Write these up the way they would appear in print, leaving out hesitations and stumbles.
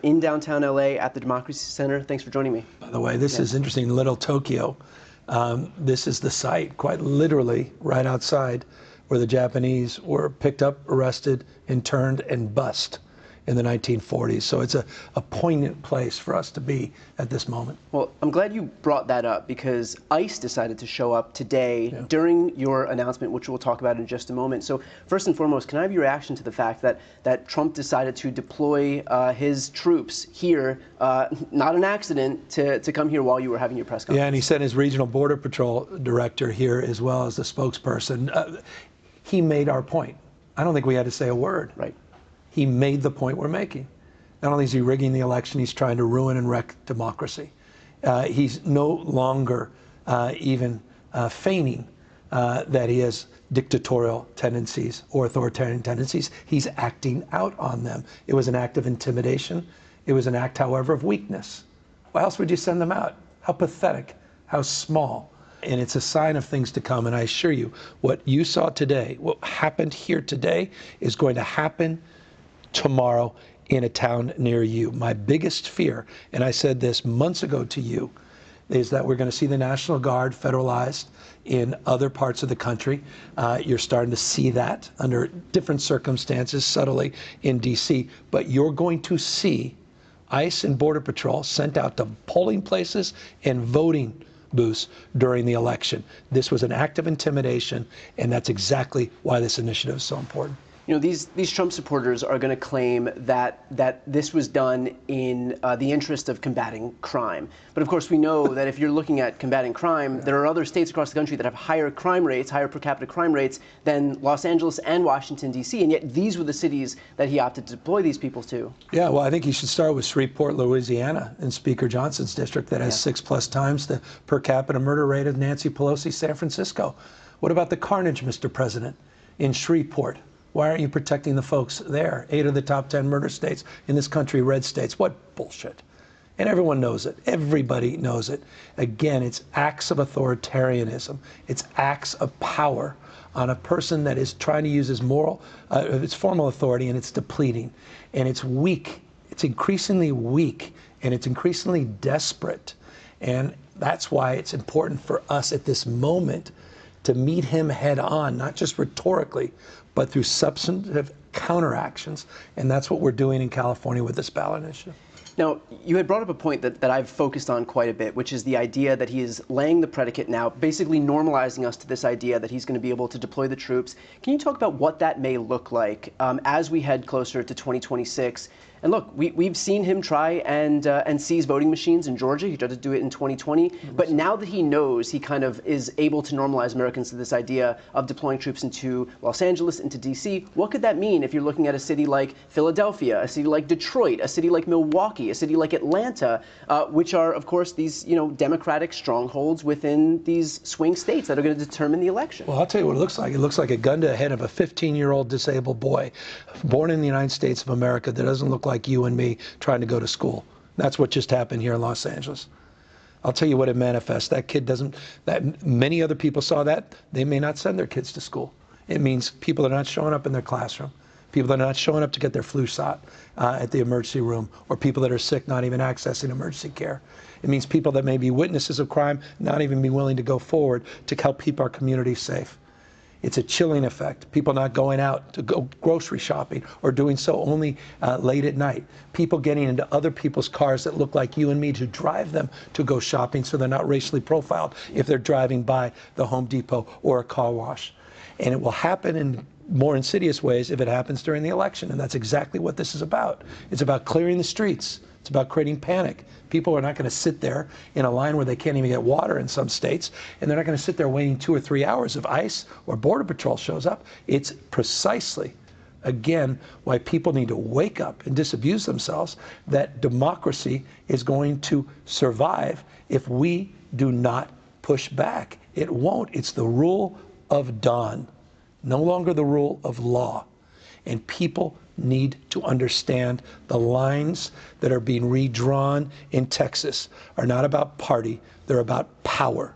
In downtown LA at the Democracy Center. Thanks for joining me. By the way, this is interesting. Little Tokyo. This is the site, quite literally, right outside where the Japanese were picked up, arrested, interned, and bussed in the 1940s. So it's a poignant place for us to be at this moment. Well, I'm glad you brought that up because ICE decided to show up today during your announcement, which we'll talk about in just a moment. So first and foremost, can I have your reaction to the fact that Trump decided to deploy his troops here, not an accident, to come here while you were having your press conference? Yeah, and he sent his regional border patrol director here as well as the spokesperson. He made our point. I don't think we had to say a word. Right. He made the point we're making. Not only is he rigging the election, he's trying to ruin and wreck democracy. He's no longer even feigning that he has dictatorial tendencies or authoritarian tendencies. He's acting out on them. It was an act of intimidation. It was an act, however, of weakness. Why else would you send them out? How pathetic, how small. And it's a sign of things to come. And I assure you, what you saw today, what happened here today, is going to happen tomorrow in a town near you. My biggest fear, and I said this months ago to you, is that we're going to see the National Guard federalized in other parts of the country. You're starting to see that under different circumstances subtly in D.C. But you're going to see ICE and Border Patrol sent out to polling places and voting booths during the election. This was an act of intimidation, and that's exactly why this initiative is so important. You know, these Trump supporters are going to claim that this was done in the interest of combating crime. But of course, we know that if you're looking at combating crime, there are other states across the country that have higher crime rates, higher per capita crime rates than Los Angeles and Washington, D.C. And yet these were the cities that he opted to deploy these people to. Yeah, well, I think you should start with Shreveport, Louisiana, in Speaker Johnson's district that has 6+ times the per capita murder rate of Nancy Pelosi's San Francisco. What about the carnage, Mr. President, in Shreveport? Why aren't you protecting the folks there? 8 of the top 10 murder states in this country, red states. What bullshit. And everyone knows it. Everybody knows it. Again, it's acts of authoritarianism. It's acts of power on a person that is trying to use his its formal authority, and it's depleting. And it's weak. It's increasingly weak, and it's increasingly desperate. And that's why it's important for us at this moment to meet him head on, not just rhetorically, but through substantive counteractions. And that's what we're doing in California with this ballot initiative. Now, you had brought up a point that I've focused on quite a bit, which is the idea that he is laying the predicate now, basically normalizing us to this idea that he's going to be able to deploy the troops. Can you talk about what that may look like as we head closer to 2026? And look, we've seen him try and seize voting machines in Georgia. He tried to do it in 2020. But now that he knows he kind of is able to normalize Americans to this idea of deploying troops into Los Angeles, into D.C., what could that mean if you're looking at a city like Philadelphia, a city like Detroit, a city like Milwaukee, a city like Atlanta, which are, of course, these Democratic strongholds within these swing states that are going to determine the election? Well, I'll tell you what it looks like. It looks like a gun to the head of a 15-year-old disabled boy born in the United States of America that doesn't look like you and me trying to go to school. That's what just happened here in Los Angeles. I'll tell you what it manifests. That kid doesn't, that many other people saw that, they may not send their kids to school. It means people are not showing up in their classroom. People that are not showing up to get their flu shot at the emergency room, or people that are sick not even accessing emergency care. It means people that may be witnesses of crime not even be willing to go forward to help keep our community safe. It's a chilling effect. People not going out to go grocery shopping or doing so only late at night. People getting into other people's cars that look like you and me to drive them to go shopping so they're not racially profiled if they're driving by the Home Depot or a car wash. And it will happen in more insidious ways if it happens during the election. And that's exactly what this is about. It's about clearing the streets. It's about creating panic. People are not going to sit there in a line where they can't even get water in some states, and they're not going to sit there waiting 2 or 3 hours if ICE or Border Patrol shows up. It's precisely, again, why people need to wake up and disabuse themselves that democracy is going to survive if we do not push back. It won't. It's the rule of dawn, no longer the rule of law. And people need to understand the lines that are being redrawn in Texas are not about party, they're about power.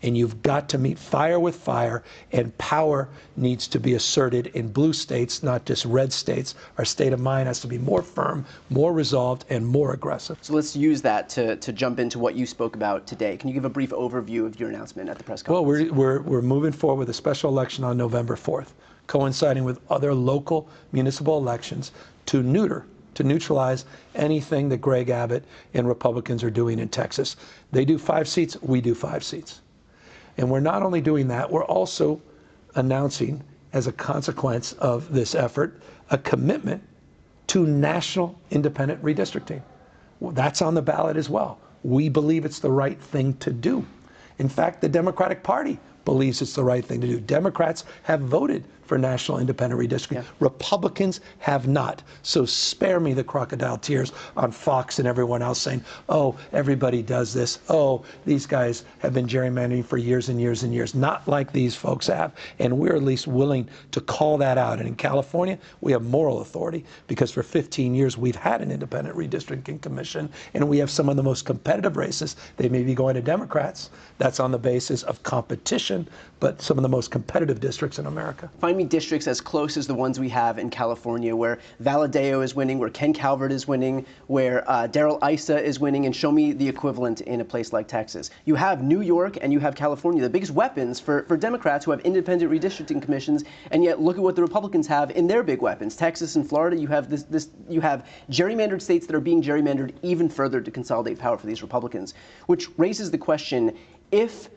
And you've got to meet fire with fire, and power needs to be asserted in blue states, not just red states. Our state of mind has to be more firm, more resolved, and more aggressive. So let's use that to jump into what you spoke about today. Can you give a brief overview of your announcement at the press conference? Well, we're moving forward with a special election on November 4th, coinciding with other local municipal elections to neutralize anything that Greg Abbott and Republicans are doing in Texas. They do 5 seats, we do 5 seats. And we're not only doing that, we're also announcing, as a consequence of this effort, a commitment to national independent redistricting. Well, that's on the ballot as well. We believe it's the right thing to do. In fact, the Democratic Party believes it's the right thing to do. Democrats have voted for national independent redistricting. Yeah. Republicans have not. So spare me the crocodile tears on Fox and everyone else saying, oh, everybody does this. Oh, these guys have been gerrymandering for years and years and years. Not like these folks have. And we're at least willing to call that out. And in California, we have moral authority because for 15 years we've had an independent redistricting commission, and we have some of the most competitive races. They may be going to Democrats. That's on the basis of competition, but some of the most competitive districts in America. Find me districts as close as the ones we have in California, where Valadeo is winning, where Ken Calvert is winning, where Darrell Issa is winning, and show me the equivalent in a place like Texas. You have New York and you have California, the biggest weapons for Democrats who have independent redistricting commissions, and yet look at what the Republicans have in their big weapons. Texas and Florida, you have you have gerrymandered states that are being gerrymandered even further to consolidate power for these Republicans, which raises the question, if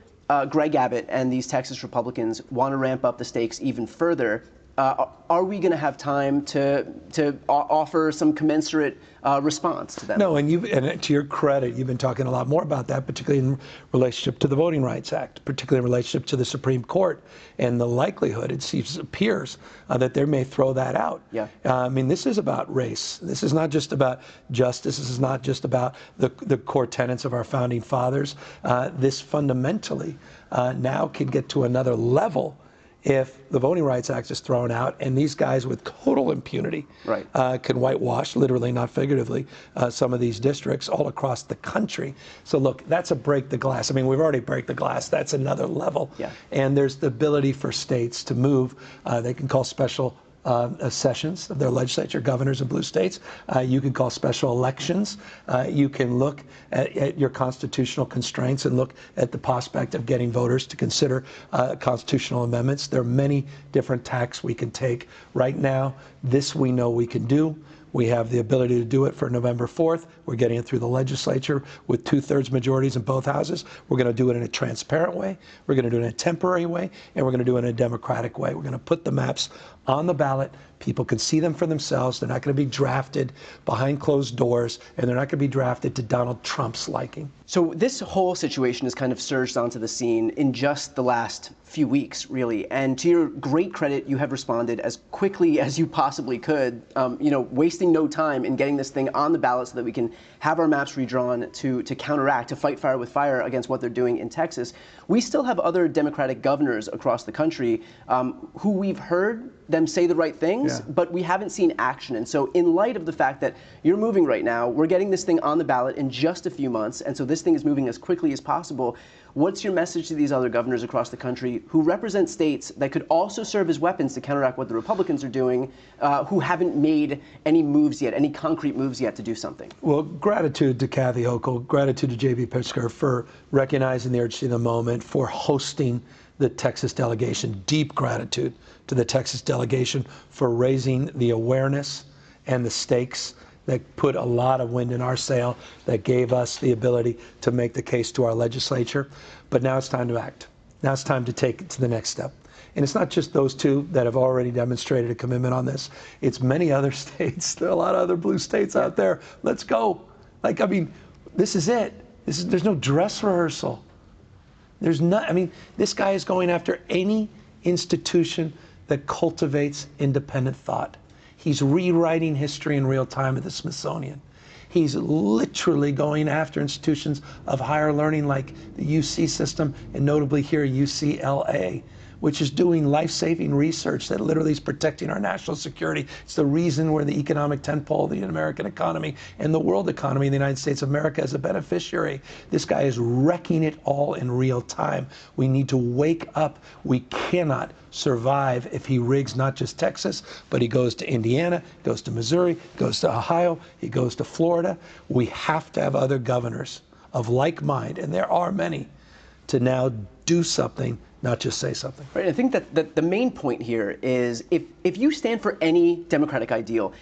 Greg Abbott and these Texas Republicans want to ramp up the stakes even further, are we going to have time to offer some commensurate response to them? No, and to your credit, you've been talking a lot more about that, particularly in relationship to the Voting Rights Act, particularly in relationship to the Supreme Court, and the likelihood, it appears, that they may throw that out. Yeah. I mean, this is about race. This is not just about justice. This is not just about the core tenets of our founding fathers. This fundamentally now can get to another level if the Voting Rights Act is thrown out and these guys with total impunity can whitewash, literally, not figuratively, some of these districts all across the country. So look, that's a break the glass. I mean, we've already break the glass. That's another level. Yeah. And there's the ability for states to move. They can call special sessions of their legislature, governors in blue states. You can call special elections. You can look at your constitutional constraints and look at the prospect of getting voters to consider constitutional amendments. There are many different tacks we can take. Right now, this we know we can do. We have the ability to do it for November 4th. We're getting it through the legislature with 2/3 majorities in both houses. We're going to do it in a transparent way. We're going to do it in a temporary way. And we're going to do it in a democratic way. We're going to put the maps on the ballot. People can see them for themselves. They're not going to be drafted behind closed doors, and they're not going to be drafted to Donald Trump's liking. So this whole situation has kind of surged onto the scene in just the last few weeks, really. And to your great credit, you have responded as quickly as you possibly could, wasting no time in getting this thing on the ballot so that we can have our maps redrawn to counteract, to fight fire with fire against what they're doing in Texas. We still have other Democratic governors across the country who we've heard them say the right things, but we haven't seen action. And so in light of the fact that you're moving right now, we're getting this thing on the ballot in just a few months, and so this thing is moving as quickly as possible. What's your message to these other governors across the country who represent states that could also serve as weapons to counteract what the Republicans are doing, who haven't made any moves yet, any concrete moves yet to do something? Well, gratitude to Kathy Hochul, gratitude to J.B. Pritzker for recognizing the urgency of the moment, for hosting the Texas delegation. Deep gratitude to the Texas delegation for raising the awareness and the stakes that put a lot of wind in our sail, that gave us the ability to make the case to our legislature. But now it's time to act. Now it's time to take it to the next step. And it's not just those two that have already demonstrated a commitment on this. It's many other states. There are a lot of other blue states out there. Let's go. This is it. There's no dress rehearsal. This guy is going after any institution that cultivates independent thought. He's rewriting history in real time at the Smithsonian. He's literally going after institutions of higher learning like the UC system, and notably here, UCLA, which is doing life-saving research that literally is protecting our national security. It's the reason we're the economic tentpole of the American economy and the world economy in the United States of America as a beneficiary. This guy is wrecking it all in real time. We need to wake up. We cannot survive if he rigs not just Texas, but he goes to Indiana, goes to Missouri, goes to Ohio, he goes to Florida. We have to have other governors of like mind, and there are many, to now do something, not just say something. Right. I think that the main point here is if you stand for any democratic ideal,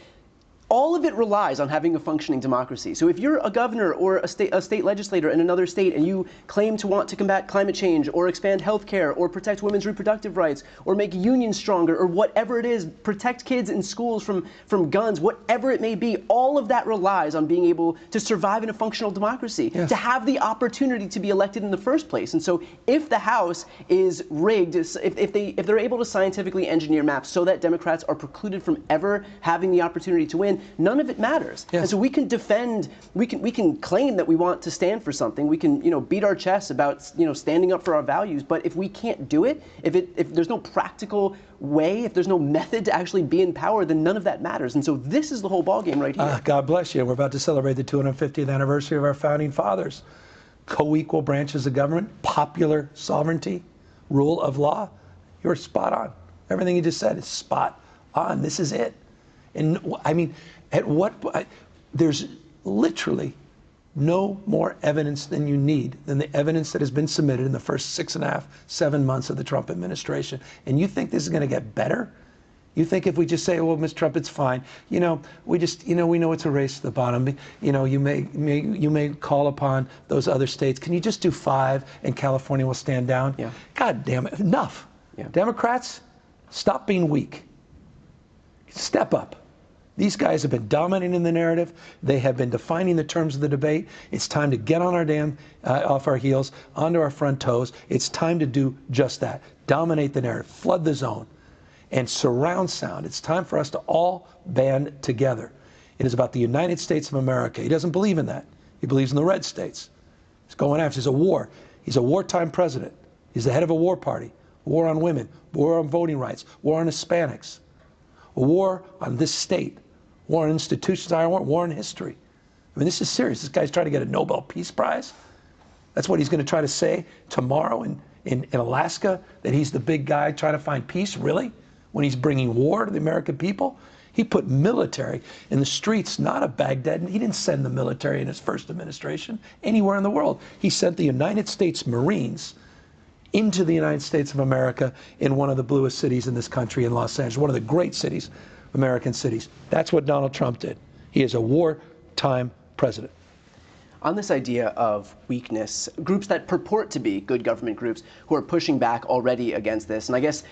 all of it relies on having a functioning democracy. So if you're a governor or a state legislator in another state and you claim to want to combat climate change or expand health care or protect women's reproductive rights or make unions stronger or whatever it is, protect kids in schools from guns, whatever it may be, all of that relies on being able to survive in a functional democracy, yes, to have the opportunity to be elected in the first place. And so if the House is rigged, if they're able to scientifically engineer maps so that Democrats are precluded from ever having the opportunity to win, none of it matters. Yes. And so we can defend, we can claim that we want to stand for something. We can, beat our chests about, standing up for our values. But if we can't do it, if there's no practical way, if there's no method to actually be in power, then none of that matters. And so this is the whole ballgame right here. God bless you. We're about to celebrate the 250th anniversary of our founding fathers. Co-equal branches of government, popular sovereignty, rule of law. You're spot on. Everything you just said is spot on. This is it. And I mean, at what point, there's literally no more evidence than you need than the evidence that has been submitted in the first 6.5, 7 months of the Trump administration. And you think this is going to get better? You think if we just say, well, Mr. Trump, it's fine. We just, we know it's a race to the bottom. You may call upon those other states. Can you just do 5 and California will stand down? Yeah. God damn it, enough. Yeah. Democrats, stop being weak. Step up. These guys have been dominating the narrative. They have been defining the terms of the debate. It's time to get on our off our heels, onto our front toes. It's time to do just that. Dominate the narrative, flood the zone, and surround sound. It's time for us to all band together. It is about the United States of America. He doesn't believe in that. He believes in the red states. He's going after, he's a war. He's a wartime president. He's the head of a war party. War on women, war on voting rights, war on Hispanics. A war on this state, war on institutions, war on history. I mean, this is serious. This guy's trying to get a Nobel Peace Prize. That's what he's going to try to say tomorrow in Alaska, that he's the big guy trying to find peace, really? When he's bringing war to the American people? He put military in the streets, not of Baghdad. He didn't send the military in his first administration anywhere in the world. He sent the United States Marines into the United States of America in one of the bluest cities in this country, in Los Angeles, one of the great cities, American cities. That's what Donald Trump did. He is a wartime president. On this idea of weakness, groups that purport to be good government groups who are pushing back already against this, and I guess,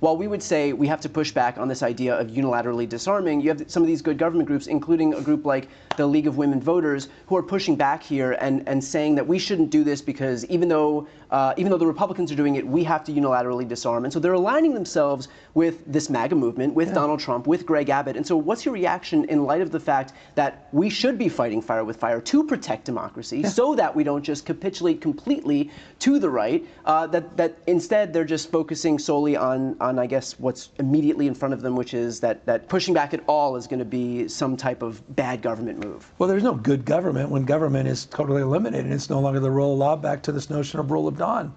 while we would say we have to push back on this idea of unilaterally disarming, you have some of these good government groups, including a group like the League of Women Voters, who are pushing back here and saying that we shouldn't do this because even though the Republicans are doing it, we have to unilaterally disarm. And so they're aligning themselves with this MAGA movement, with Donald Trump, with Greg Abbott. And so what's your reaction in light of the fact that we should be fighting fire with fire to protect democracy so that we don't just capitulate completely to the right, that instead they're just focusing solely on I guess, what's immediately in front of them, which is that pushing back at all is going to be some type of bad government move? Well, there's no good government when government is totally eliminated. It's no longer the rule of law, back to this notion of rule of dawn.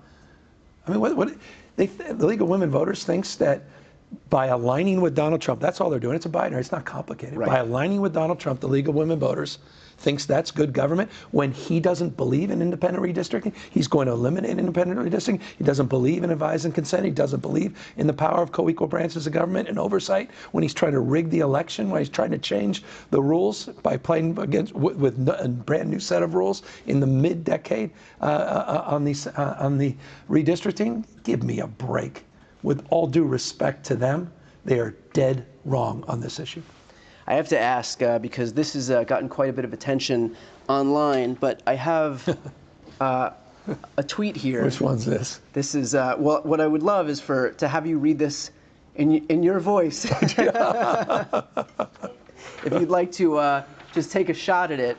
I mean, the League of Women Voters thinks that by aligning with Donald Trump, that's all they're doing. It's a binary. It's not complicated. Right. By aligning with Donald Trump, the League of Women Voters thinks that's good government when he doesn't believe in independent redistricting. He's going to eliminate independent redistricting. He doesn't believe in advise and consent. He doesn't believe in the power of co-equal branches of government and oversight when he's trying to rig the election, when he's trying to change the rules by playing with a brand new set of rules in the mid-decade on the redistricting. Give me a break. With all due respect to them, they are dead wrong on this issue. I have to ask, because this has gotten quite a bit of attention online, but I have a tweet here. Which one's this? This is, well, what I would love is to have you read this in your voice. If you'd like to just take a shot at it.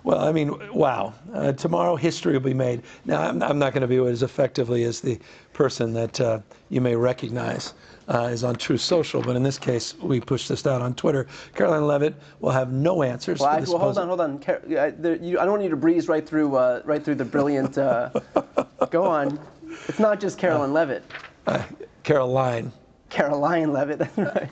Well, I mean, wow. Tomorrow, history will be made. Now, I'm not going to be as effectively as the person that you may recognize is on Truth Social, but in this case, we pushed this out on Twitter. Caroline Leavitt will have no answers. Well, hold on. I don't want you to breeze right through the brilliant. Go on. It's not just Caroline Leavitt. Caroline. Caroline Leavitt. That's right.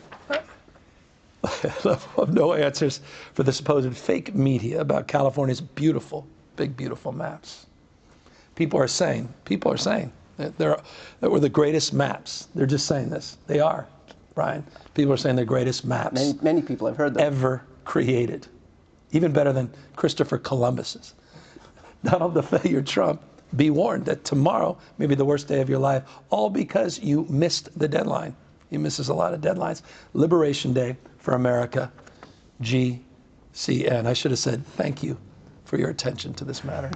Of no answers for the supposed fake media about California's beautiful, big, beautiful maps. People are saying that that were the greatest maps. They're just saying this. They are, Brian. People are saying they're greatest maps. Many people have heard that. Ever created. Even better than Christopher Columbus's. Donald the Failure Trump, be warned that tomorrow may be the worst day of your life, all because you missed the deadline. He misses a lot of deadlines. Liberation Day for America, GCN. I should have said thank you for your attention to this matter.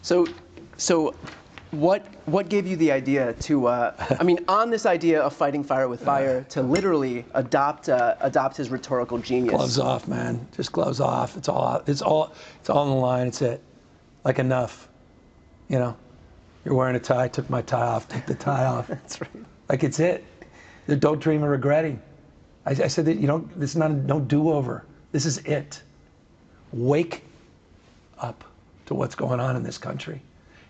So what gave you the idea to, I mean, on this idea of fighting fire with fire, to literally adopt his rhetorical genius? Gloves off, man. Just gloves off. It's all on the line. It's it. Like enough. You know, you're wearing a tie. Took my tie off. Take the tie off. That's right. Like it's it. Don't dream of regretting. I said that, you know, this is not no do-over. This is it. Wake up to what's going on in this country.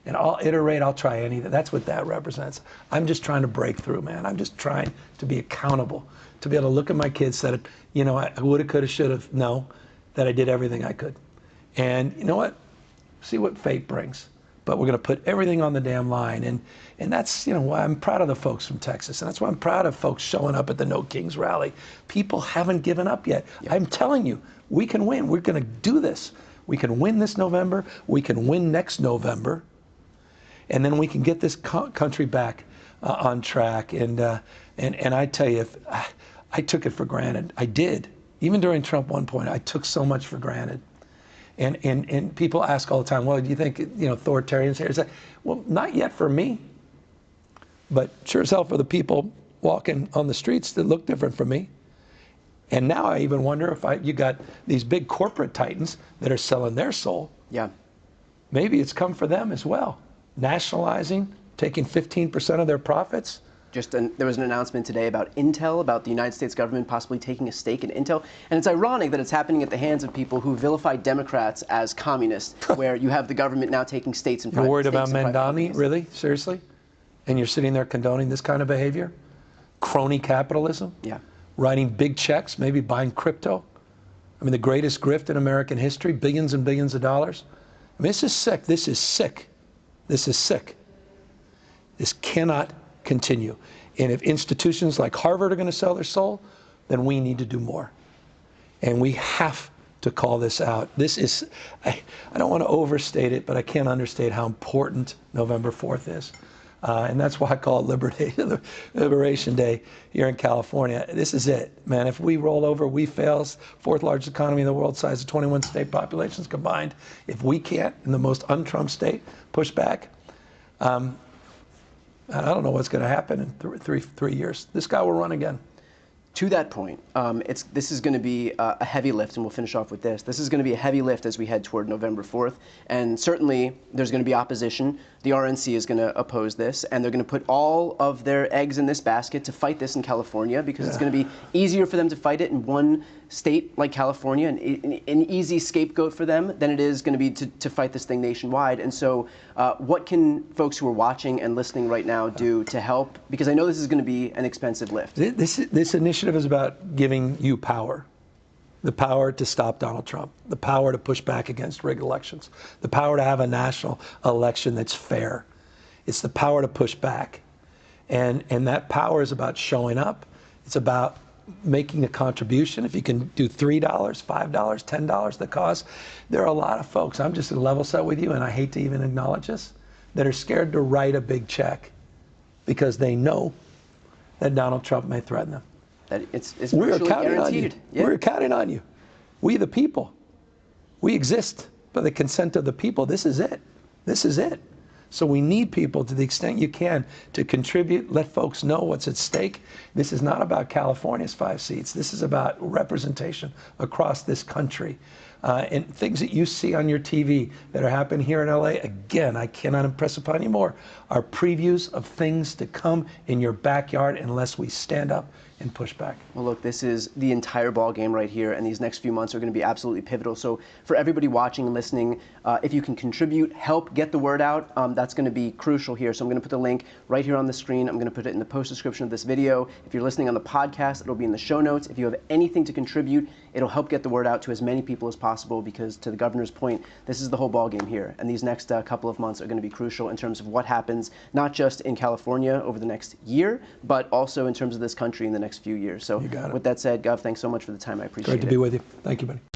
And I'll iterate, I'll try anything. That's what that represents. I'm just trying to break through, man. I'm just trying to be accountable, to be able to look at my kids that, you know, I woulda, coulda, shoulda, no, that I did everything I could. And you know what? See what fate brings. But we're going to put everything on the damn line. And that's, you know, why I'm proud of the folks from Texas. And that's why I'm proud of folks showing up at the No Kings rally. People haven't given up yet. Yep. I'm telling you, we can win. We're going to do this. We can win this November. We can win next November. And then we can get this country back on track. And I tell you, I took it for granted. I did. Even during Trump 1.0, I took so much for granted. And people ask all the time, well, do you think, you know, authoritarians here? It's like, well, not yet for me. But sure as hell for the people walking on the streets that look different from me. And now I even wonder if you got these big corporate titans that are selling their soul. Yeah. Maybe it's come for them as well. Nationalizing, taking 15% of their profits. There was an announcement today about Intel, about the United States government possibly taking a stake in Intel. And it's ironic that it's happening at the hands of people who vilify Democrats as communists, where you have the government now taking states and private. You're worried about Mandami? Really? Seriously? And you're sitting there condoning this kind of behavior? Crony capitalism? Yeah. Writing big checks, maybe buying crypto? I mean, the greatest grift in American history, billions and billions of dollars? I mean, this is sick. This is sick. This is sick. This cannot continue. And if institutions like Harvard are going to sell their soul, then we need to do more. And we have to call this out. This is, I don't want to overstate it, but I can't understate how important November 4th is. And that's why I call it Liberation Day here in California. This is it, man. If we roll over, we fail. Fourth largest economy in the world, size of 21 state populations combined. If we can't, in the most un-Trump state, push back, I don't know what's going to happen in three years. This guy will run again. To that point, this is going to be a heavy lift, and we'll finish off with this. This is going to be a heavy lift as we head toward November 4th, and certainly there's going to be opposition. The RNC is going to oppose this, and they're going to put all of their eggs in this basket to fight this in California, because it's going to be easier for them to fight it in one state like California, and an easy scapegoat for them, than it is going to be to fight this thing nationwide. And so what can folks who are watching and listening right now do to help? Because I know this is going to be an expensive lift. This initiative is about giving you power. The power to stop Donald Trump, the power to push back against rigged elections, the power to have a national election that's fair. It's the power to push back. And that power is about showing up. It's about making a contribution. If you can do $3, $5, $10, the cause. There are a lot of folks, I'm just going to level set with you, and I hate to even acknowledge this, that are scared to write a big check because they know that Donald Trump may threaten them. That it's virtually guaranteed. Yeah. We're counting on you. We the people. We exist by the consent of the people. This is it. This is it. So we need people, to the extent you can, to contribute, let folks know what's at stake. This is not about California's 5 seats. This is about representation across this country. And things that you see on your TV that are happening here in LA, again, I cannot impress upon you more, are previews of things to come in your backyard unless we stand up and push back. Well, look, this is the entire ball game right here, and these next few months are going to be absolutely pivotal. So for everybody watching and listening, if you can contribute, help get the word out, that's going to be crucial here. So I'm going to put the link right here on the screen. I'm going to put it in the post description of this video. If you're listening on the podcast, it'll be in the show notes. If you have anything to contribute, it'll help get the word out to as many people as possible, because to the governor's point, this is the whole ball game here. And these next couple of months are going to be crucial in terms of what happens, not just in California over the next year, but also in terms of this country in the next few years. So with that said, Gov, thanks so much for the time. I appreciate it. Great to be with you. Thank you, buddy.